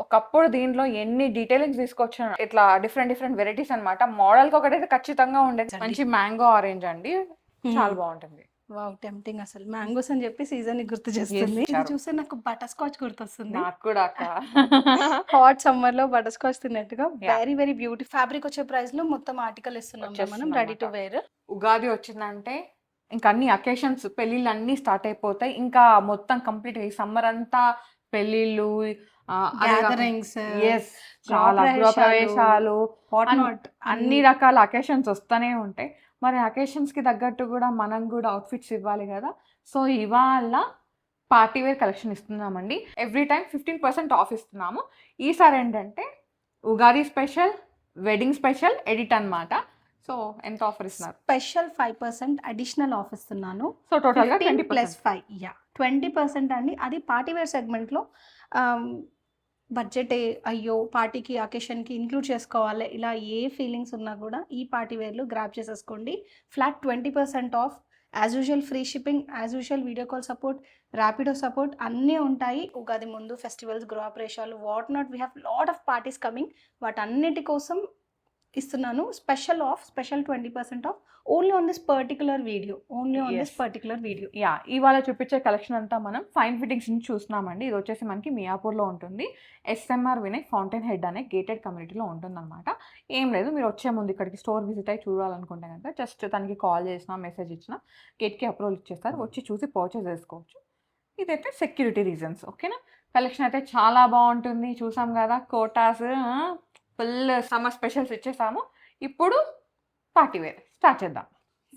ఒకప్పుడు దీంట్లో ఎన్ని డీటెయిలింగ్స్ తీసుకొచ్చాను, ఇట్లా డిఫరెంట్ వెరైటీస్ అనమాట. మోడల్కి ఒకటైతే ఖచ్చితంగా ఉండేది. మంచి మ్యాంగో ఆరెంజ్ అండి, చాలా బాగుంటుంది. Wow, tempting. అసలు మ్యాంగోస్ అని చెప్పి సీజన్ ని గుర్తు చేస్తుంది. ఇది చూస్తే నాకు బటర్ స్కాచ్ గుర్తొస్తుంది. నాకు కూడా అక్క. హాట్ సమ్మర్ లో బటర్ స్కాచ్ తిన్నట్టుగా వెరీ బ్యూటీ. ఫ్యాబ్రిక్ వచ్చే ప్రైస్ లో మొత్తం ఆర్టికల్ ఇస్తున్నాం మనం, రెడీ టు వేర్. ఉగాది వచ్చిందంటే ఇంకా అన్ని అకేషన్స్, పెళ్ళిళ్ళు అన్ని స్టార్ట్ అయిపోతాయి. ఇంకా మొత్తం కంప్లీట్ ఈ సమ్మర్ అంతా పెళ్ళిళ్ళు, గ్యాదరింగ్స్, చాలా గృహప్రవేశాలు, అన్ని రకాల అకేషన్స్ వస్తూనే ఉంటాయి. మరి అకేషన్స్ కి తగ్గట్టు కూడా మనం కూడా అవుట్ఫిట్స్ ఇవ్వాలి కదా. సో ఇవాళ పార్టీ వేర్ కలెక్షన్ ఇస్తున్నామండి. ఎవ్రీ టైం 15% ఆఫ్ ఇస్తున్నాము. ఈసారి ఏంటంటే Ugadi special, wedding special edit అన్నమాట. సో ఎంత ఆఫర్ ఇస్తున్నారు? స్పెషల్ 5% అడిషనల్ ఆఫ్ ఇస్తున్నాను. సో టోటల్ గా 20+5 20% అండి. అది పార్టీ వేర్ సెగ్మెంట్ లో బడ్జెట్ అయ్యో పార్టీకి అకేషన్కి ఇంక్లూడ్ చేసుకోవాలి ఇలా ఏ ఫీలింగ్స్ ఉన్నా కూడా ఈ పార్టీ వేర్లు గ్రాప్ చేసేసుకోండి. Flat 20% off, as usual free shipping, as usual video call support, Rapido support అన్నీ ఉంటాయి. ఉగాది ముందు ఫెస్టివల్స్, గృహప్రవేశాలు, what not, we have lot of parties coming. వాటన్నిటి కోసం ఇస్తున్నాను special off, special 20% off only on this particular video, ya. ఇవాళ చూపించే collection అంతా మనం ఫైన్ ఫిట్టింగ్స్ నుంచి చూస్తున్నామండి. ఇది వచ్చేసి మనకి మియాపూర్లో ఉంటుంది. ఎస్ఎంఆర్ వినయ్ ఫౌంటైన్ హెడ్ అనే గేటెడ్ కమ్యూనిటీలో ఉంటుందన్నమాట. ఏం లేదు, మీరు వచ్చే ముందు ఇక్కడికి స్టోర్ విజిట్ అయ్యి చూడాలనుకుంటే కనుక జస్ట్ తనకి కాల్ చేసినా, మెసేజ్ ఇచ్చినా గేట్కి అప్రూవల్ ఇచ్చేస్తారు, వచ్చి చూసి పర్చేస్ చేసుకోవచ్చు. ఇదైతే సెక్యూరిటీ రీజన్స్, ఓకేనా. కలెక్షన్ అయితే చాలా బాగుంటుంది. చూసాం కదా, కోటాస్ ఫుల్ సమ్మర్ స్పెషల్స్ ఇచ్చేసాము. ఇప్పుడు పార్టీ వేర్ స్టార్ట్ చేద్దాం.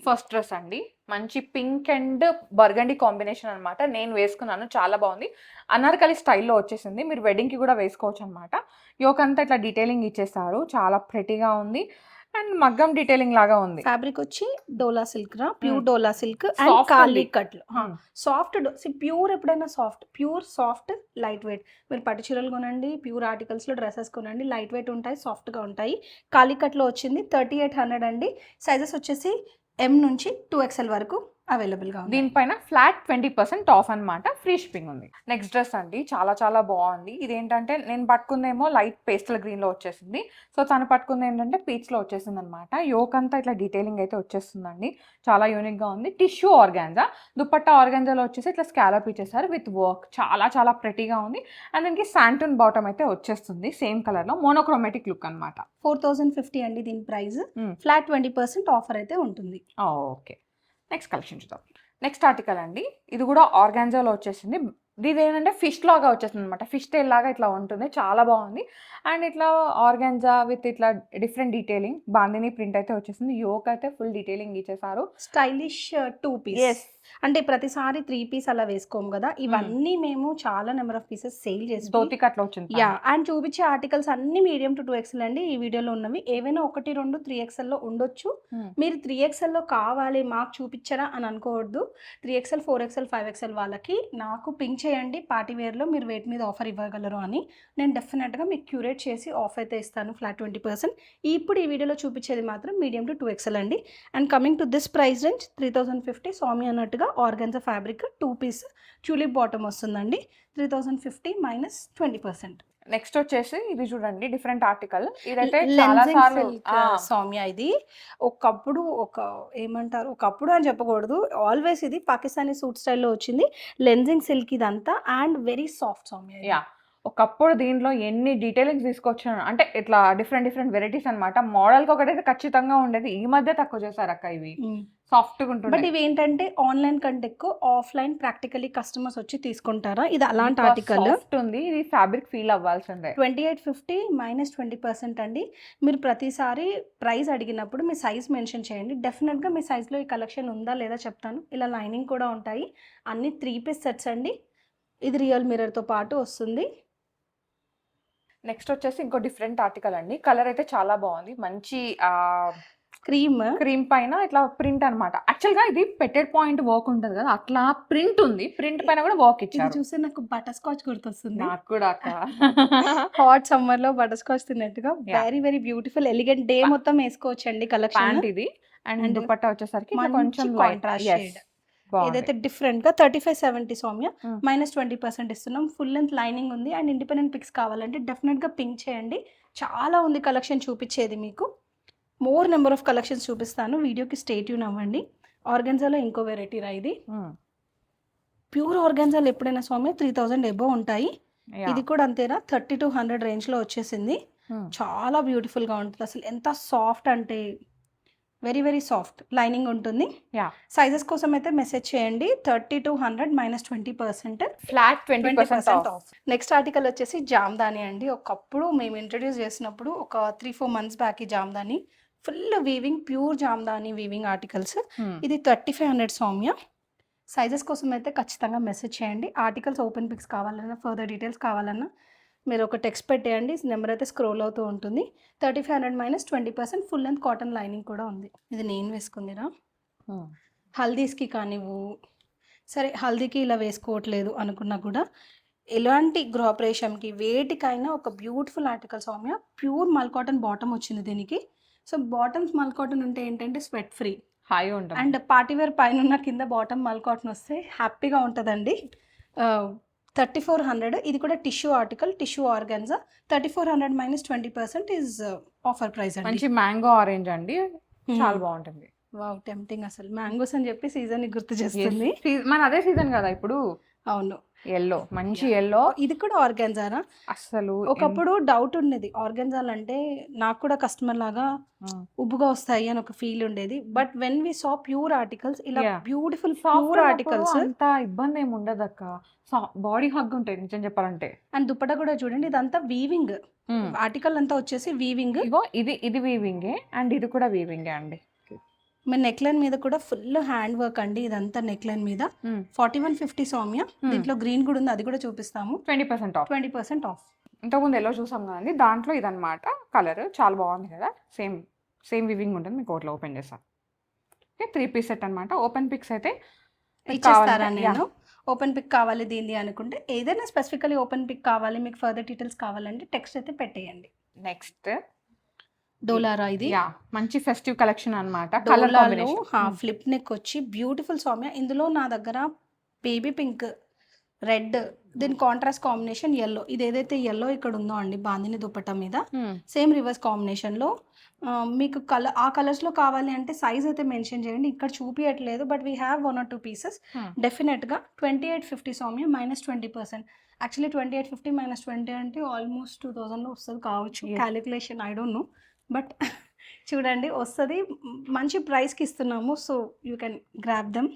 ఫస్ట్ డ్రెస్ అండి, మంచి పింక్ అండ్ బర్గండీ కాంబినేషన్ అనమాట. నేను వేసుకున్నాను, చాలా బాగుంది. అనార్కలి స్టైల్లో వచ్చేసింది. మీరు వెడ్డింగ్కి కూడా వేసుకోవచ్చు అనమాట. యోకంతా ఇట్లా డీటెయిలింగ్ ఇచ్చేసారు, చాలా ప్రెటీగా ఉంది. అండ్ మగ్గం డీటెయిలింగ్ లాగా ఉంది. ఫ్యాబ్రిక్ వచ్చి డోలా సిల్క్ రా, ప్యూర్ డోలా సిల్క్ అండ్ కాలీ కట్లు. సాఫ్ట్ ప్యూర్, ఎప్పుడైనా ప్యూర్ సాఫ్ట్ లైట్ వెయిట్. మీరు పట్టు చీరలు కొనండి, ప్యూర్ ఆర్టికల్స్లో డ్రెస్సెస్ కొనండి, లైట్ వెయిట్ ఉంటాయి, సాఫ్ట్గా ఉంటాయి. కాలీ కట్లో వచ్చింది 3800 అండి. సైజెస్ వచ్చేసి M నుంచి 2XL వరకు అవైలబుల్గా ఉంది. దీనిపైన ఫ్లాట్ 20% ఆఫ్ అనమాట, ఫ్రీ షిప్పింగ్ ఉంది. నెక్స్ట్ డ్రెస్ అండి, చాలా బాగుంది. ఇదేంటంటే నేను పట్టుకుందేమో లైట్ పేస్టల్ గ్రీన్లో వచ్చేసింది. సో తను పట్టుకుంది ఏంటంటే పీచ్లో వచ్చేసింది అనమాట. యోక్ అంతా ఇట్లా డీటెయిలింగ్ అయితే వచ్చేస్తుందండి, చాలా యూనిక్గా ఉంది. టిష్యూ ఆర్గాన్జా, దుపట్టా ఆర్గాన్జాలో వచ్చేసి ఇట్లా స్కాలప్ ఇచ్చేసారు విత్ వర్క్, చాలా ప్రెటీగా ఉంది. అండ్ దీనికి శాంటూన్ బాటమ్ అయితే వచ్చేస్తుంది సేమ్ కలర్లో, మోనోక్రోమాటిక్ లుక్ అనమాట. 4050 అండి దీని ప్రైస్. ఫ్లాట్ 20% ఆఫర్ అయితే ఉంటుంది. ఓకే, నెక్స్ట్ కలెక్షన్ చూద్దాం. నెక్స్ట్ ఆర్టికల్ అండి, ఇది కూడా ఆర్గాన్జాలో వచ్చేసింది. ఇది ఏంటంటే ఫిష్ లాగా వచ్చేసింది అనమాట, ఫిష్ టైల్ లాగా ఇట్లా ఉంటుంది, చాలా బాగుంది. అండ్ ఇట్లా ఆర్గాన్జా విత్ ఇట్లా డిఫరెంట్ డీటెయిలింగ్, బాందిని ప్రింట్ అయితే వచ్చేసింది. యోక్ అయితే ఫుల్ డీటెయిలింగ్ ఇచ్చేసారు. స్టైలిష్ 2 పీస్, అంటే ప్రతిసారి 3 పీస్ అలా వేసుకోము కదా, ఇవన్నీ మేము చాలా నెంబర్ ఆఫ్ పీసెస్ సేల్ చేసి ధోతి కట్లో వచ్చింది. యా, అండ్ చూపించే ఆర్టికల్స్ అన్ని మీడియం టు 2XL అండి. ఈ వీడియోలో ఉన్నవి ఏవైనా 1, 2 3XL లో ఉండొచ్చు. మీరు 3XL లో కావాలి మాకు చూపించరా అని అనుకోవద్దు. 3XL, 4XL, 5XL వాళ్ళకి నాకు పింక్ చేయండి పార్టీ వేర్లో మీరు వెయిట్ మీద ఆఫర్ ఇవ్వగలరు అని. నేను డెఫినెట్గా మీకు క్యూరేట్ చేసి ఆఫ్ అయితే ఇస్తాను, ఫ్లాట్ 20%. ఇప్పుడు ఈ వీడియోలో చూపించేది మాత్రం మీడియం టు 2XL అండి. And coming to this price range 3050, Swami అన్నట్టుగా organza fabric 2 piece tulip bottom వస్తుందండి. 3050 మైనస్ 20%. నెక్స్ట్ వచ్చేసి ఇది చూడండి, డిఫరెంట్ ఆర్టికల్. ఇదైతే చాలా సార్లు సౌమ్య, ఇది ఒకప్పుడు ఏమంటారు, ఒకప్పుడు అని చెప్పకూడదు, ఆల్వేస్ ఇది పాకిస్తానీ సూట్ స్టైల్లో వచ్చింది. లెన్జింగ్ సిల్క్ ఇదంతా and very soft Soumya. Yeah, ఒకప్పుడు దీంట్లో ఎన్ని డీటెయిలింగ్స్ తీసుకొచ్చాను అంటే ఇట్లా డిఫరెంట్ వెరైటీస్ అనమాట. మోడల్కి ఒకటైతే ఖచ్చితంగా ఉండేది, ఈ మధ్య తక్కువ చేశారు అక్క. ఇవి సాఫ్ట్గా ఉంటుంది. బట్ ఇవి ఏంటంటే ఆన్లైన్ కంటే ఎక్కువ ఆఫ్లైన్ ప్రాక్టికలీ కస్టమర్స్ వచ్చి తీసుకుంటారా. ఇది అలాంటి ఆర్టికల్ ఉంది, ఇది ఫ్యాబ్రిక్ ఫీల్ అవ్వాల్సిందే. 2850 మైనస్ 20% అండి. మీరు ప్రతిసారి ప్రైస్ అడిగినప్పుడు మీ సైజ్ మెన్షన్ చేయండి, డెఫినెట్గా మీ సైజ్లో ఈ కలెక్షన్ ఉందా లేదా చెప్తాను. ఇలా లైనింగ్ కూడా ఉంటాయి, అన్ని 3 పీస్ సెట్స్ అండి. ఇది రియల్ మిర్రర్తో పాటు వస్తుంది. నెక్స్ట్ వచ్చేసి ఇంకో డిఫరెంట్ ఆర్టికల్ అండి. కలర్ అయితే చాలా బాగుంది, మంచి క్రీమ్ పైన ఇట్లా ప్రింట్ అనమాట. యాక్చువల్ గా ఇది పెట్టెడ్ పాయింట్ వర్క్ ఉంటుంది కదా, అట్లా ప్రింట్ ఉంది. ప్రింట్ పైన కూడా వర్క్ ఇచ్చారు. చూస్తే నాకు బటర్ స్కాచ్ గుర్తొస్తుంది. నాకు కూడా హాట్ సమ్మర్ లో బటర్ స్కాచ్ తిన్నట్టుగా వెరీ బ్యూటిఫుల్ ఎలిగెంట్ డే మొత్తం వేసుకోవచ్చు అండి కలెక్షన్. ఇది అండ్ దుపట్టా వచ్చేసరికి కొంచెం కాంట్రాస్ట్ షేడ్, ఏదైతే డిఫరెంట్గా 3570 సౌమ్య Hmm. -20% ఇస్తున్నాం. ఫుల్ లెంత్ లైనింగ్ ఉంది అండ్ ఇండిపెండెంట్ పిక్స్ కావాలంటే డెఫినెట్గా పింక్ చేయండి. చాలా ఉంది కలెక్షన్ చూపించేది మీకు. మోర్ నెంబర్ ఆఫ్ కలెక్షన్స్ చూపిస్తాను. వీడియోకి స్టే ట్యూన్ అవ్వండి. ఆర్గన్జాలో ఇంకో వెరైటీ రా ఇది. ప్యూర్ ఆర్గన్జాలు ఎప్పుడైనా సౌమ్య 3000 ఎబో ఉంటాయి. ఇది కూడా అంతేనా 30 to 100 రేంజ్లో వచ్చేసింది. చాలా బ్యూటిఫుల్గా ఉంటుంది. అసలు ఎంత సాఫ్ట్ అంటే వెరీ వెరీ సాఫ్ట్ లైనింగ్ ఉంటుంది. సైజెస్ కోసం అయితే మెసేజ్ చేయండి. 30 to 100 -20%. Flat 20% of. Next article వచ్చేసి జామ్దాని అండి. ఒకప్పుడు మేము ఇంట్రడ్యూస్ చేసినప్పుడు ఒక 3-4 months బ్యాక్ ఈ Jamdani full weaving, pure Jamdani weaving articles. ఇది 3500 సౌమ్య. సైజెస్ కోసం అయితే ఖచ్చితంగా మెసేజ్ చేయండి. ఆర్టికల్స్ ఓపెన్ పిక్స్ కావాలన్నా, ఫర్దర్ డీటెయిల్స్ కావాలన్నా మీరు ఒక టెక్స్ట్ పెట్టేయండి. నెంబర్ అయితే స్క్రోల్ అవుతూ ఉంటుంది. 3500 -20% ఫుల్ లెంత్ కాటన్ లైనింగ్ కూడా ఉంది. ఇది నేను వేసుకుందిరా. హల్దీస్కి కానివ్వు, సరే హల్దీకి ఇలా వేసుకోవట్లేదు అనుకున్నా కూడా ఎలాంటి గృహప్రవేశంకి వేటికైనా ఒక బ్యూటిఫుల్ ఆర్టికల్ సౌమ్య. ప్యూర్ మల్ కాటన్ బాటమ్ వచ్చింది దీనికి. సో బాటమ్స్ మల్ కాటన్ ఉంటే ఏంటంటే స్వెట్ ఫ్రీ హై ఉంటుంది. అండ్ పార్టీవేర్ పైన ఉన్న కింద బాటమ్ మల్ కాటన్ వస్తే హ్యాపీగా ఉంటుందండి. 3400. ఇది కూడా tissue article, tissue organza. 3400 -20% is offer price అండి. మంచి మ్యాంగో ఆరెంజ్ అండి, చాలా బాగుంటుంది. Wow tempting. అసలు మ్యాంగోస్ అని చెప్పి సీజన్ గుర్తు చేస్తుంది. మన అదే సీజన్ కదా ఇప్పుడు. అవును, ఎల్లో, మంచి ఎల్లో. ఇది కూడా ఆర్గన్జారా? అసలు ఒకప్పుడు డౌట్ ఉండేది ఆర్గన్జాలు అంటే, నాకు కూడా కస్టమర్ లాగా ఉబ్బుగా వస్తాయి అని ఒక ఫీల్ ఉండేది. But when we saw pure articles, ఇలా బ్యూటిఫుల్ ప్యూర్ ఆర్టికల్స్, అంత ఇబ్బంది ఏమి ఉండదు అక్క. బాడీ హగ్ ఉంటాయి నిజం చెప్పాలంటే. అండ్ దుపట్టా కూడా చూడండి, ఇదంతా వీవింగ్ ఆర్టికల్ అంతా వచ్చేసి వీవింగ్. ఇగో ఇది వీవింగే అండ్ ఇది కూడా వీవింగే అండి. మన నెక్ లైన్ మీద కూడా ఫుల్ హ్యాండ్ వర్క్ అండి. ఇదంతా నెక్ లైన్ మీద 4150 సౌమ్య. దీంట్లో గ్రీన్ కూడా ఉంది, అది కూడా చూపిస్తాము. 20% ఆఫ్. ఇంతకుముందు ఎల్లో చూసాం కదండి, దాంట్లో ఇదన్నమాట కలర్. చాలా బాగుంది కదా. సేమ్ వివింగ్ ఉంటుంది. మీకు ఒకటి ఓపెన్ చేస్తాను. ఓకే, 3 piece సెట్ అనమాట. ఓపెన్ పిక్స్ అయితే ఇచ్చేస్తారా? నేను ఓపెన్ పిక్ కావాలి దీన్ని అనుకుంటే, ఏదైనా స్పెసిఫికలీ ఓపెన్ పిక్ కావాలి, మీకు ఫర్దర్ డీటెయిల్స్ కావాలంటే టెక్స్ట్ అయితే పెట్టేయండి. నెక్స్ట్ డోలారా. ఇది మంచి ఫెస్టివ్ కలెక్షన్ అనమాట. డోలాలో ఫ్లిప్ నెక్ వచ్చి బ్యూటిఫుల్ సౌమ్య. ఇందులో నా దగ్గర బేబీ పింక్, రెడ్, దీని కాంట్రాస్ట్ కాంబినేషన్ ఎల్లో. ఇది ఏదైతే ఎల్లో ఇక్కడ ఉందో అండి బాందిని దుపట్టా మీద, సేమ్ రివర్స్ కాంబినేషన్లో మీకు ఆ కలర్స్లో కావాలి అంటే సైజ్ అయితే మెన్షన్ చేయండి. ఇక్కడ చూపించట్లేదు, but we have 1 or 2 pieces. డెఫినెట్గా 2850 సౌమ్య -20%. యాక్చువల్లీ 2850 -20 అంటే ఆల్మోస్ట్ 2000లో వస్తుంది కావచ్చు. Calculation I don't know, but చూడండి వస్తుంది. మంచి ప్రైస్కి ఇస్తున్నాము. So you can grab them.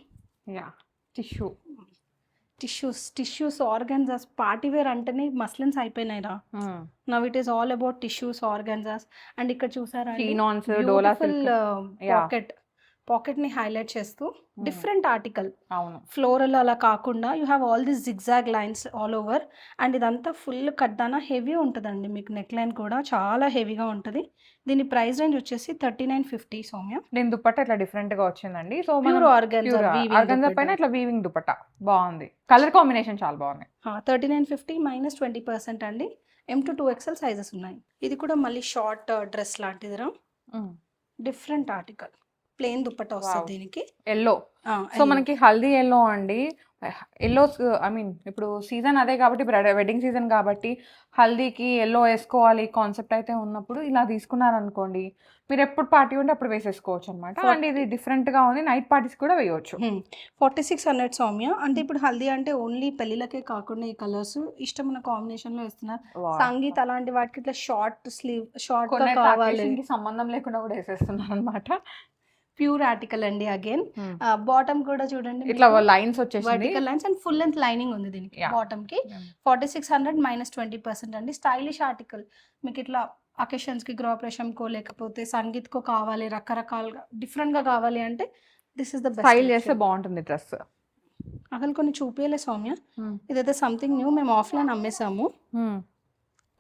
Tissues organzas party wear అంటేనే మస్లిన్స్ అయిపోయినాయిరా. Now it is all about tissues organzas. And ఇక్కడ చూసారా పాకెట్ ని హైలైట్ చేస్తూ డిఫరెంట్ ఆర్టికల్. ఫ్లోరల్ అలా కాకుండా you have all this zigzag lines all over. And ఇదంతా full కడ్డానా heavy ఉంటుందండి. మీకు నెక్ లైన్ కూడా చాలా హెవీగా ఉంటుంది. దీని ప్రైస్ రేంజ్ వచ్చేసి 3950 సౌమ్య. దీని దుపట్టా ఇట్లా డిఫరెంట్ గా వచ్చిందండి. సో ప్యూర్ ఆర్గన్జా పైన ఇట్లా వీవింగ్ దుపట్టా బాగుంది. కలర్ కాంబినేషన్ చాలా బాగుంది. 3950 -20% అండి. M to 2XL సైజెస్ ఉన్నాయి. ఇది కూడా మళ్ళీ షార్ట్ డ్రెస్ లాంటిదిరా. డిఫరెంట్ ఆర్టికల్, ప్లెయిన్ దుపట్టా వస్తుంది దీనికి. ఎల్లో. సో మనకి హల్దీ ఎల్లో అండి. ఎల్లోస్ ఐ మీన్ ఇప్పుడు సీజన్ అదే కాబట్టి, వెడ్డింగ్ సీజన్ కాబట్టి హల్దీకి ఎల్లో వేసుకోవాలి కాన్సెప్ట్ అయితే ఉన్నప్పుడు ఇలా తీసుకున్నారనుకోండి, మీరు ఎప్పుడు పార్టీ ఉంటే అప్పుడు వేసేసుకోవచ్చు అనమాట. అండ్ ఇది డిఫరెంట్గా ఉంది, నైట్ పార్టీస్ కూడా వేయవచ్చు. 4600 సౌమ్య. అంటే ఇప్పుడు హల్దీ అంటే ఓన్లీ పెళ్ళిళ్ళకే కాకుండా ఈ కలర్స్ ఇష్టమైన కాంబినేషన్లో వేస్తున్నారు. సంగీత్ అలాంటి వాటికి ఇట్లా షార్ట్ స్లీవ్, షార్ట్ కావాలి, సంబంధం లేకుండా కూడా వేసేస్తున్నారు అనమాట. ప్యూర్ ఆర్టికల్ అండి. అగైన్ బాటమ్ కూడా చూడండి, ఇట్లా లైన్స్ వచ్చేసి vertical lines and full length lining ఉంది దీనికి. బాటమ్ కి 4600 -20% అండి. Stylish article. మీకు ఇట్లా అకేషన్స్ కి, గృహప్రవేశం కో లేకపోతే సంగీత్ కో కావాలి, రకరకాలుగా డిఫరెంట్ గా కావాలి అంటే this is the best. Style చేస్తే బాగుంటుంది డ్రెస్. అసలు కొన్ని చూపించలే సౌమ్య. ఇదైతే సంథింగ్ న్యూ. మేము ఆఫ్లైన్ అమ్మేసాము,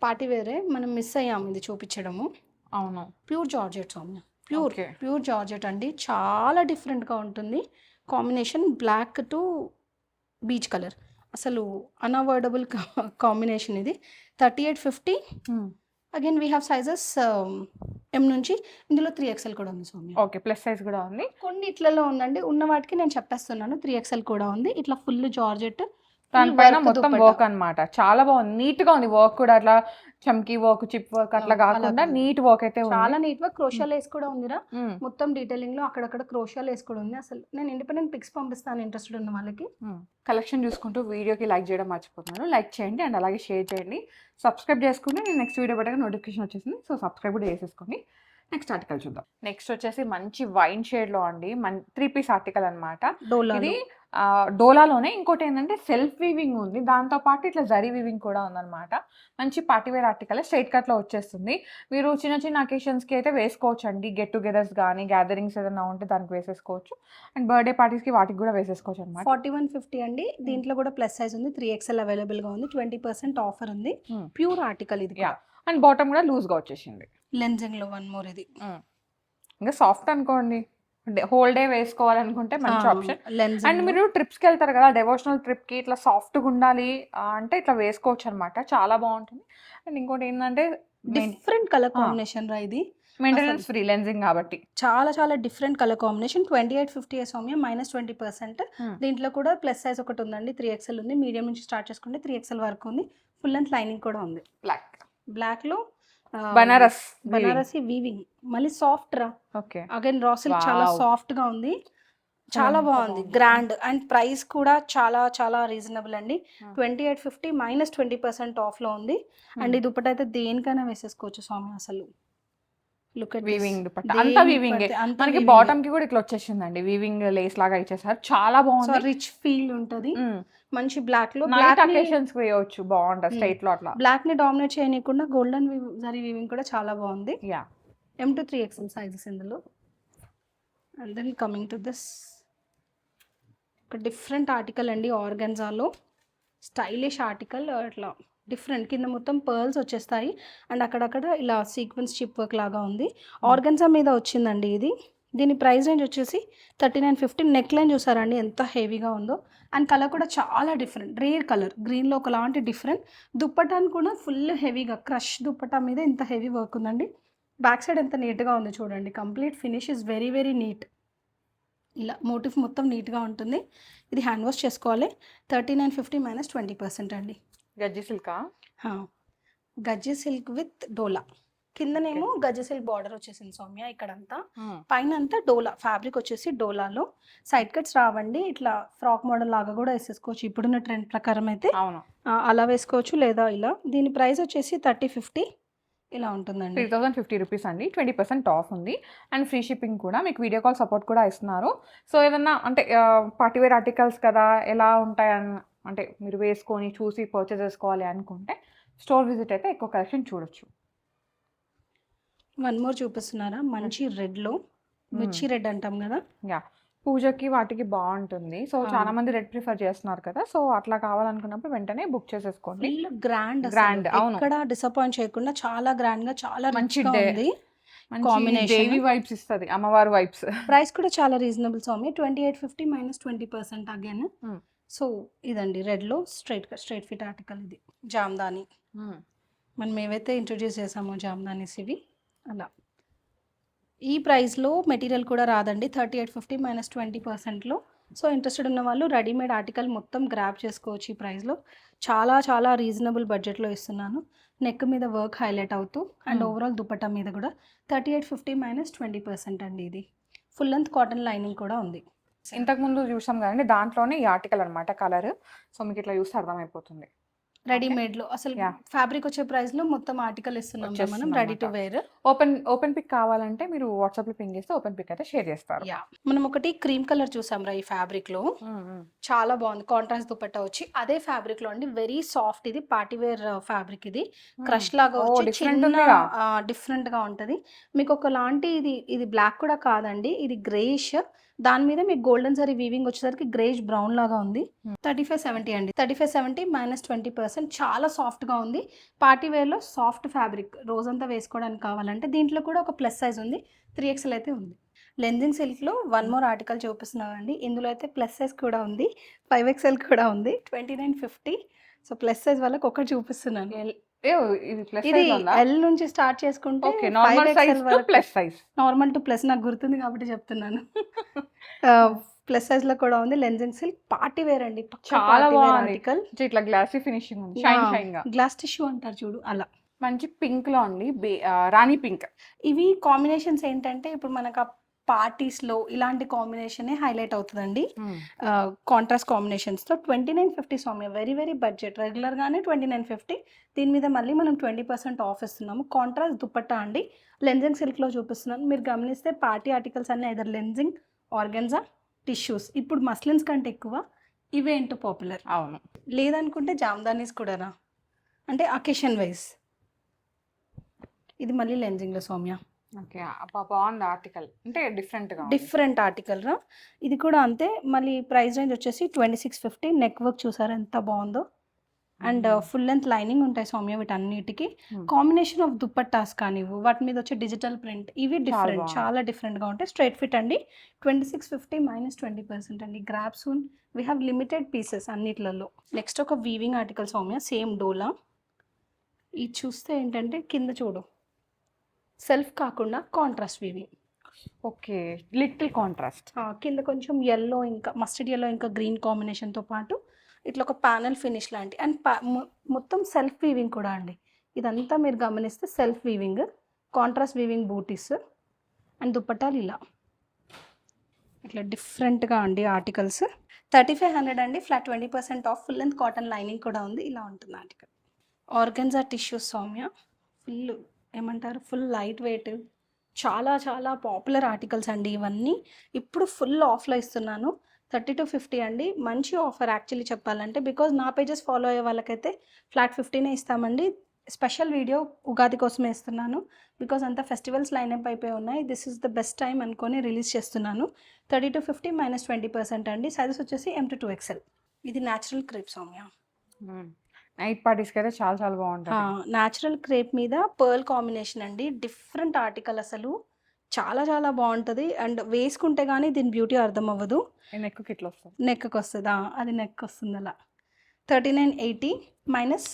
పార్టీ వేరే, మనం మిస్ అయ్యాము ఇది చూపించడము. అవును, pure georgette Soumya. Pure georgette అండి. చాలా డిఫరెంట్గా ఉంటుంది combination. Black to peach colour, అసలు అన్అవాయిడబుల్ కాంబినేషన్ ఇది. 3850. Again we have sizes M నుంచి ఇందులో 3XL కూడా ఉంది సౌమ్య. ఓకే. ప్లస్ సైజ్ కూడా ఉంది. కొన్నిట్లలో ఉందండి. ఉన్న వాటికి నేను చెప్పేస్తున్నాను. 3XL కూడా ఉంది. ఇట్లా ఫుల్ జార్జెట్ దానిపైన వర్క్ మొత్తం దుపట్టా. వర్క్ అన్నమాట. చాలా బాగుంది. నీట్‌గా ఉంది. వర్క్ కూడా అట్లా చమ్కీ వర్క్, చిప్ వర్క్ అట్లా అలా కాకుండా కాదు. నీట్ వర్క్ అయితే ఉంది. చాలా నీట్‌గా క్రోషియా లేస్ కూడా ఉందిరా. హ్మ్. మొత్తం డీటెయిలింగ్‌లో అక్కడక్కడ క్రోషియా లేస్ కూడా ఉంది. అసలు నేను ఇండిపెండెంట్ పిక్స్ పంపిస్తాను ఇంట్రెస్టెడ్ ఉన్న వాళ్ళకి. కలెక్షన్ చూసుకుంటూ వీడియోకి లైక్ చేయడం మర్చిపోతున్నాను. లైక్ చేయండి అండ్ అలాగే షేర్ చేయండి. సబ్స్క్రైబ్ చేసుకుంటే నేను నెక్స్ట్ వీడియో పెట్టగా నోటిఫికేషన్ వచ్చేసింది. సో సబ్స్క్రైబ్ కూడా చేసేసుకోండి. నెక్స్ట్ ఆర్టికల్ చూద్దాం. నెక్స్ట్ వచ్చేసి మంచి వైన్ షేడ్‌లో అండి. 3 పీస్ ఆర్టికల్ అన్నమాట. డోలాలో. ఇది డోలాలోనే ఇంకోటి ఏంటంటే సెల్ఫ్ వీవింగ్ ఉంది. దాంతో పాటు ఇట్లా జరీ వీవింగ్ కూడా ఉందన్నమాట. మంచి పార్టీ వేర్ ఆర్టికల్ స్ట్రెయిట్ కట్‌లో వచ్చేస్తుంది. మీరు చిన్న చిన్న అకేషన్స్‌కి అయితే వేసుకోవచ్చండి. గెట్ టుగెదర్స్ గానీ, గ్యాదరింగ్స్ ఏదైనా ఉంటే దానికి వేసేసుకోవచ్చు. అండ్ బర్త్‌డే పార్టీస్‌కి వాటికి కూడా వేసేసుకోవచ్చు అన్నమాట. 4150 అండి. దీంట్లో కూడా ప్లస్ సైజ్ ఉంది. 3XL అవైలబుల్‌గా ఉంది. 20% ఆఫర్ ఉంది. హ్మ్. ప్యూర్ ఆర్టికల్ ఇది కూడా. యాహ్! అండ్ బాటమ్ కూడా లూజ్‌గా వచ్చేసింది. లెన్జింగ్‌లో వన్ మోర్ ఇది. ఇంకా సాఫ్ట్ అనుకోండి. హోల్ డే వేసుకోవాలనుకుంటే మంచి ఆప్షన్. అండ్ లెన్జింగ్ మీరు ట్రిప్స్‌కి వెళ్తారు కదా! డెవోషనల్ ట్రిప్‌కి ఇట్లా సాఫ్ట్‌గా ఉండాలి అంటే ఇట్లా వేసుకోవచ్చు అనమాట. చాలా బాగుంటుంది. అండ్ ఇంకోటి ఏంటంటే డిఫరెంట్ కలర్ కాంబినేషన్ రా ఇది. మెయింటెనెన్స్ ఫ్రీ లెన్జింగ్ కాబట్టి. చాలా చాలా డిఫరెంట్ కలర్ కాంబినేషన్. 2850 సౌమ్య -20%. దీంట్లో కూడా ప్లస్ సైజ్ ఒకటి ఉందండి. 3XL ఉంది. మీడియం నుంచి స్టార్ట్ చేసుకుంటే 3XL వరకు ఉంది. ఫుల్ లెంత్ లైనింగ్ కూడా ఉంది. బ్లాక్‌లో బనారసి వీవింగ్. మళ్ళీ సాఫ్ట్ రా. ఓకే. అగైన్ రా సిల్క్ చాలా వావ్! సాఫ్ట్ గా ఉంది. చాలా బాగుంది. గ్రాండ్ అండ్ ప్రైస్ కూడా చాలా చాలా రీజనబుల్ అండి. 2850 -20% ఆఫ్ లో ఉంది. అండ్ ఈ దుపట్టా అయితే దేనికైనా వేసేసుకోవచ్చు స్వామి. అసలు లుక్ ఎట్ వీవింగ్ దుపట్టా అంతా వీవింగ్. మనకి బాటమ్ కి కూడా ఇట్లా వచ్చేసిందండి. వీవింగ్ లేస్ లాగా ఇచ్చేసారు. చాలా బాగుంది. రిచ్ ఫీల్ ఉంటది. మంచి బ్లాక్ లో నైట్ అకేషన్స్ వేయొచ్చు. బాగుంటది స్ట్రైట్ లో అట్లా. బ్లాక్ ని డామినేట్ చేయనీయకుండా గోల్డెన్ జరీ వీవింగ్ కూడా చాలా బాగుంది. Yeah. M to 3XL sizes ఇందులో. And then coming to this ఒక డిఫరెంట్ ఆర్టికల్ అండి. ఆర్గన్జాలో స్టైలిష్ ఆర్టికల్. అట్లా డిఫరెంట్ కింద మొత్తం పర్ల్స్ వచ్చేస్తాయి. అండ్ అక్కడక్కడ ఇలా సీక్వెన్స్ చిప్ వర్క్ లాగా ఉంది. ఆర్గన్జా మీద వచ్చిందండి ఇది. దీని ప్రైస్ రేంజ్ వచ్చేసి 3950. నెక్ లైన్ చూసారండి ఎంత హెవీగా ఉందో. అండ్ కలర్ కూడా చాలా డిఫరెంట్. రేర్ కలర్ గ్రీన్లో ఒకలాంటి డిఫరెంట్. దుప్పటాన్ని కూడా ఫుల్ హెవీగా క్రష్ దుప్పటా మీద ఇంత హెవీ వర్క్ ఉందండి. బ్యాక్ సైడ్ ఎంత నీట్గా ఉంది చూడండి. Complete finish is very very neat. ఇలా మోటివ్ మొత్తం నీట్గా ఉంటుంది. ఇది హ్యాండ్ వాష్ చేసుకోవాలి. 3950 -20% అండి. గజ్జి సిల్కా? గజ్జి సిల్క్ విత్ డోలా. కిందనేమో గజ్జి సిల్క్ బార్డర్ వచ్చేసింది సౌమ్య. ఇక్కడంతా పైన అంతా డోలా ఫ్యాబ్రిక్ వచ్చేసి డోలాలో సైడ్ కట్స్ రావండి. ఇట్లా ఫ్రాక్ మోడల్ లాగా కూడా వేసేసుకోవచ్చు. ఇప్పుడున్న ట్రెండ్ ప్రకారం అయితే అలా వేసుకోవచ్చు లేదా ఇలా. దీని ప్రైస్ వచ్చేసి 3050 ఇలా ఉంటుందండి. 3050 రూపీస్ అండి. 20% ఆఫ్ ఉంది. అండ్ ఫ్రీ షిప్పింగ్ కూడా. మీకు వీడియో కాల్ సపోర్ట్ కూడా ఇస్తున్నారు. సో ఏదన్నా అంటే పార్టీ వేర్ ఆర్టికల్స్ కదా ఎలా ఉంటాయని అంటే మీరు వేసుకొని చూసి పర్చేస్ చేసుకోవాలి అనుకుంటే స్టోర్ విజిట్ అయితే ఎక్కువ కలెక్షన్ చూడొచ్చు. వన్ మోర్ చూపిస్తున్నారా? మంచి రెడ్లో మిర్చి రెడ్ అంటాం కదా. యా, పూజకి వాటికి బాగుంటుంది. సో చాలా మంది రెడ్ ప్రిఫర్ చేస్తున్నారు కదా. సో అట్లా కావాలనుకున్నప్పుడు వెంటనే బుక్ చేసేసుకోండి. గ్రాండ్ అవును. ఇక్కడ డిసప్పాయింట్ చేయకుండా చాలా గ్రాండ్ గా చాలా మంచి ఉంది. కాంబినేషన్ దేవి వైబ్స్ ఇస్తుంది. అమ్మవారి వైబ్స్. ప్రైస్ కూడా చాలా రీజనబుల్ స్వామి. 2850 -20% అగైన్. సో ఇదండి రెడ్లో స్ట్రైట్ ఫిట్ ఆర్టికల్. ఇది జామ్దాని. మనం ఏవైతే ఇంట్రొడ్యూస్ చేసామో జామ్దానీస్ ఇవి అలా. ఈ ప్రైస్లో మెటీరియల్ కూడా రాదండి. 3850 -20%లో. సో ఇంట్రెస్టెడ్ ఉన్న వాళ్ళు రెడీమేడ్ ఆర్టికల్ మొత్తం గ్రాబ్ చేసుకోవచ్చు ఈ ప్రైస్లో. చాలా చాలా రీజనబుల్ బడ్జెట్లో ఇస్తున్నాను. నెక్ మీద వర్క్ హైలైట్ అవుతూ అండ్ ఓవరాల్ దుపట్టా మీద కూడా 3850 -20% అండి. ఇది ఫుల్ లెంత్ కాటన్ లైనింగ్ కూడా ఉంది. ఇంతకుముందు చూసాం కదండి, దాంట్లోనే ఈ ఆర్టికల్ అనమాట కలర్. సో మీకు ఇట్లా చూస్తే అర్థమైపోతుంది. రెడీమేడ్లో అసలు ఫ్యాబ్రిక్ వచ్చే ప్రైస్లో మొత్తం ఆర్టికల్ ఇస్తున్నాం మనం ready to wear. Open pic కావాలంటే మీరు వాట్సాప్లో పింగ్ చేస్తే ఓపెన్ పిక్ అయితే షేర్ చేస్తారు. మనం ఒకటి క్రీమ్ కలర్ చూసాం రా ఈ ఫ్యాబ్రిక్లో. చాలా బాగుంది. కాంట్రాస్ట్ దుపట్టా వచ్చి అదే ఫ్యాబ్రిక్లో అండి. Very soft. ఇది పార్టీ వేర్ ఫ్యాబ్రిక్. ఇది క్రష్ లాగా వచ్చి డిఫరెంట్గా ఉంటుంది. మీకు ఒకలాంటి ఇది బ్లాక్ కూడా కాదండి. ఇది గ్రేయిష్. దాని మీద మీకు గోల్డెన్ జరీ వీవింగ్ వచ్చేసరికి గ్రేష్ బ్రౌన్ లాగా ఉంది. 3570 అండి. 3570 -20%. చాలా సాఫ్ట్గా ఉంది. పార్టీ వేర్లో సాఫ్ట్ ఫ్యాబ్రిక్ రోజంతా వేసుకోవడానికి కావాలంటే దీంట్లో కూడా ఒక ప్లస్ సైజ్ ఉంది. 3XL అయితే ఉంది. లెంజింగ్ సిల్క్లో వన్ మోర్ ఆర్టికల్ చూపిస్తున్నానండి. ఇందులో అయితే ప్లస్ సైజ్ కూడా ఉంది. 5XL కూడా ఉంది. 2950. సో ప్లస్ సైజ్ వాళ్ళకి ఒకటి చూపిస్తున్నాను. ఏ ఇది ప్లస్ ఇది సైజ్ ఉందా? ఎల్ నుంచి స్టార్ట్ చేసుకుంటే okay. Normal 5XL size to వరకు. Plus size. Normal to plus నాకు గుర్తుంది కాబట్టి చెప్తున్నాను. ప్లస్ సైజ్‌లో కూడా ఉంది. లెన్జింగ్ సిల్క్ పార్టీ వేర్ అండి. పక్కా చాలా పార్టీ వేర్ బాగుంది. ఆర్టికల్. ఇట్లా గ్లాసీ ఫినిషింగ్ ఉంది. షైన్ షైన్‌గా. గ్లాస్ టిష్యూ అంటారు చూడు అలా. మంచి పింక్‌లో అండి. రాణి పింక్. ఇవి కాంబినేషన్స్ ఏంటంటే ఇప్పుడు మనకు ఆ పార్టీస్‌లో ఇలాంటి కాంబినేషనే హైలైట్ అవుతదండి. కాంట్రాస్ట్ కాంబినేషన్స్‌తో 2950 సౌమ్య. Very very budget. రెగ్యులర్‌గానే 2950. దీని మీద మళ్ళీ మనం 20% ఆఫ్ ఇస్తున్నాము. కాంట్రాస్ట్ దుపట్టా అండి. లెన్జింగ్ సిల్క్‌లో చూపిస్తున్నాను. మీరు గమనిస్తే పార్టీ ఆర్టికల్స్ అన్నీ ఐదర్ లెన్జింగ్, ఆర్గాన్జా, టిష్యూస్. ఇప్పుడు మస్లిన్స్ కంటే ఎక్కువ ఇవే ఏంటో పాపులర్. అవును. లేదనుకుంటే జామ్దానీస్ కూడానా, అంటే అకేషన్ వైస్. ఇది మళ్ళీ లెన్జింగ్‌లో సౌమ్య. ఓకే. అబ్బా! బాగుంది ఆర్టికల్. అంటే డిఫరెంట్‌గా ఉంది. డిఫరెంట్ ఆర్టికల్ రా. ఇది కూడా అంతే. మళ్ళీ ప్రైస్ రేంజ్ వచ్చేసి 2650. నెక్ వర్క్ చూసారా ఎంత బాగుందో. అండ్ ఫుల్ లెంత్ లైనింగ్ ఉంటాయి సౌమ్య వీటన్నిటికి. కాంబినేషన్ ఆఫ్ దుపట్టాస్ కానివ్వు, వాటి మీద వచ్చే డిజిటల్ ప్రింట్ ఇవి డిఫరెంట్, బాగుంది. చాలా డిఫరెంట్‌గా ఉంటాయి. స్ట్రైట్ ఫిట్ అండి. 2650 మైనస్ 20% అండి. Grab soon. We have limited pieces అన్నిట్లలో. నెక్స్ట్ ఒక వీవింగ్ ఆర్టికల్ సౌమ్య, సేమ్ డోలా. ఇది చూస్తే ఏంటంటే కింద చూడు, సెల్ఫ్ కాకుండా contrast weaving. Okay. Little contrast. కింద కొంచెం యెల్లో ఇంకా మస్టర్డ్ యెల్లో ఇంకా గ్రీన్ కాంబినేషన్‌తో పాటు ఇట్లా ఒక ప్యానెల్ ఫినిష్ లాంటి అండ్ మొత్తం సెల్ఫ్ వీవింగ్ కూడా అండి. ఇదంతా మీరు గమనిస్తే self weaving, contrast weaving buttis and దుపట్టాలు ఇలా ఇట్లా డిఫరెంట్‌గా అండి ఆర్టికల్స్. 3500 అండి. Flat 20% off. Full length cotton lining కూడా ఉంది. ఇలా ఉంటుంది article. Organza tissues Soumya. Full ఏమంటారు, ఫుల్ లైట్ వెయిట్, చాలా చాలా పాపులర్ ఆర్టికల్స్ అండి ఇవన్నీ. ఇప్పుడు ఫుల్ ఆఫ్‌లో ఇస్తున్నాను. 30-50 అండి. మంచి ఆఫర్ యాక్చువల్లీ చెప్పాలంటే. బికాజ్ నా పేజెస్ ఫాలో అయ్యే వాళ్ళకైతే ఫ్లాట్ 50నే ఇస్తామండి. స్పెషల్ వీడియో ఉగాది కోసమే ఇస్తున్నాను. బికాజ్ అంతా ఫెస్టివల్స్ లైనప్ అయిపోయి ఉన్నాయి. This is the best time అనుకొని రిలీజ్ చేస్తున్నాను. 30-50 మైనస్ 20% అండి. సైజెస్ వచ్చేసి M to 2XL. ఇది న్యాచురల్ క్రేప్ సౌమ్య. నైట్ పార్టీస్‌కి అయితే చాలా చాలా బాగుంటది. న్యాచురల్ క్రేప్ మీద పర్ల్ కాంబినేషన్ అండి. డిఫరెంట్ ఆర్టికల్ అసలు. చాలా చాలా బాగుంటుంది. అండ్ వేసుకుంటే కానీ దీని బ్యూటీ అర్థం అవ్వదు. నెక్‌కి ఇట్లా వస్తుంది. నెక్కి వస్తుందా, అది నెక్ వస్తుంది అలా. 3980 మైనస్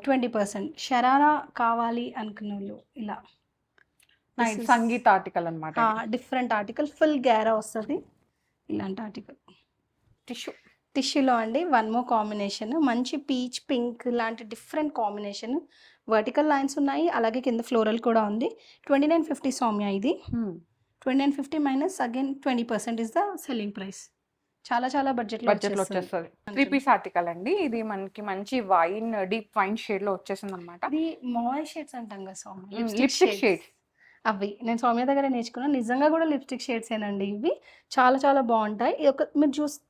20%. షరారా కావాలి అనుకున్న వాళ్ళు ఇలా. నైట్ సంగీత్ ఆర్టికల్ అన్నమాట. Different article. ఫుల్ గ్యారా వస్తుంది ఇలాంటి ఆర్టికల్. టిష్యూ. టిష్యూలో అండి వన్ మోర్ కాంబినేషన్. మంచి పీచ్ పింక్ లాంటి డిఫరెంట్ కాంబినేషన్. వర్టికల్ లైన్స్ ఉన్నాయి, అలాగే కింద ఫ్లోరల్ కూడా ఉంది. 2950 సౌమ్య ఇది. 2950 minus again 20% is the selling price. చాలా చాలా బడ్జెట్లో వచ్చేస్తుంది. 3 పీస్ ఆర్టికల్ అండి. ఇది మనకి మంచి వైన్, డీప్ వైన్ షేడ్ లో వచ్చేసింది అనమాట. ఇది మాయ్ షేడ్స్ అంటాం కదా సౌమ్య, లిప్స్టిక్ షేడ్స్. అవి నేను సౌమ్య దగ్గర నేర్చుకున్నాను. నిజంగా కూడా లిప్స్టిక్ షేడ్స్ ఏనండి ఇవి. చాలా చాలా బాగుంటాయి.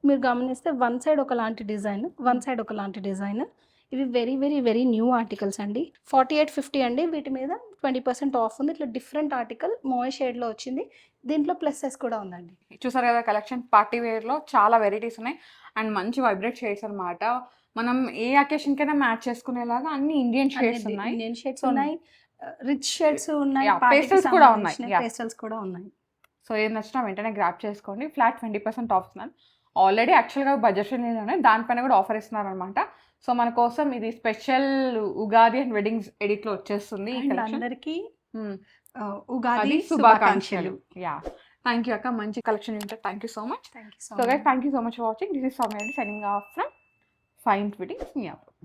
మీరు గమనిస్తే వన్ సైడ్ ఒకలాంటి డిజైన్, వన్ సైడ్ ఒకలాంటి డిజైన్. ఇవి very very very new articles అండి. 4850 అండి. వీటి మీద 20% ఆఫ్ ఉంది. ఇట్లా డిఫరెంట్ ఆర్టికల్ మాయ్ షేడ్లో వచ్చింది. దీంట్లో ప్లస్ సైజ్ కూడా ఉందండి. చూసారు కదా కలెక్షన్. పార్టీ వేర్లో చాలా వెరైటీస్ ఉన్నాయి అండ్ మంచి వైబ్రేట్ షేడ్స్ అనమాట. మనం ఏ అకేషన్ కైనా మ్యాచ్ చేసుకునేలాగా అన్ని ఇండియన్ షేడ్స్ ఉన్నాయి. ఇండియన్ షేడ్స్ ఉన్నాయి, రిచ్ షేడ్స్ ఉన్నాయి, పేస్టల్స్ కూడా ఉన్నాయి. పేస్టల్స్ కూడా ఉన్నాయి. సో ఏది నచ్చినా వెంటనే గ్రాప్ చేసుకోండి. ఫ్లాట్ 20% ఆఫ్ ఇస్తున్నారు. ఆల్రెడీ యాక్చువల్గా బడ్జెట్ ఫ్రెండ్లీ దానిపైన కూడా ఆఫర్ ఇస్తున్నారు అనమాట. సో మన కోసం ఇది స్పెషల్ ఉగాది అండ్ వెడ్డింగ్స్ ఎడిట్లో వచ్చేస్తుంది. అందరికీ ఉగాది శుభాకాంక్షలు. యా, థ్యాంక్ యూ అక్క. మంచి కలెక్షన్ ఉంటుంది. Thank you so much. Thank you so guys, thank you so much for watching. This is Soumya signing off from fine fittings Miyapur.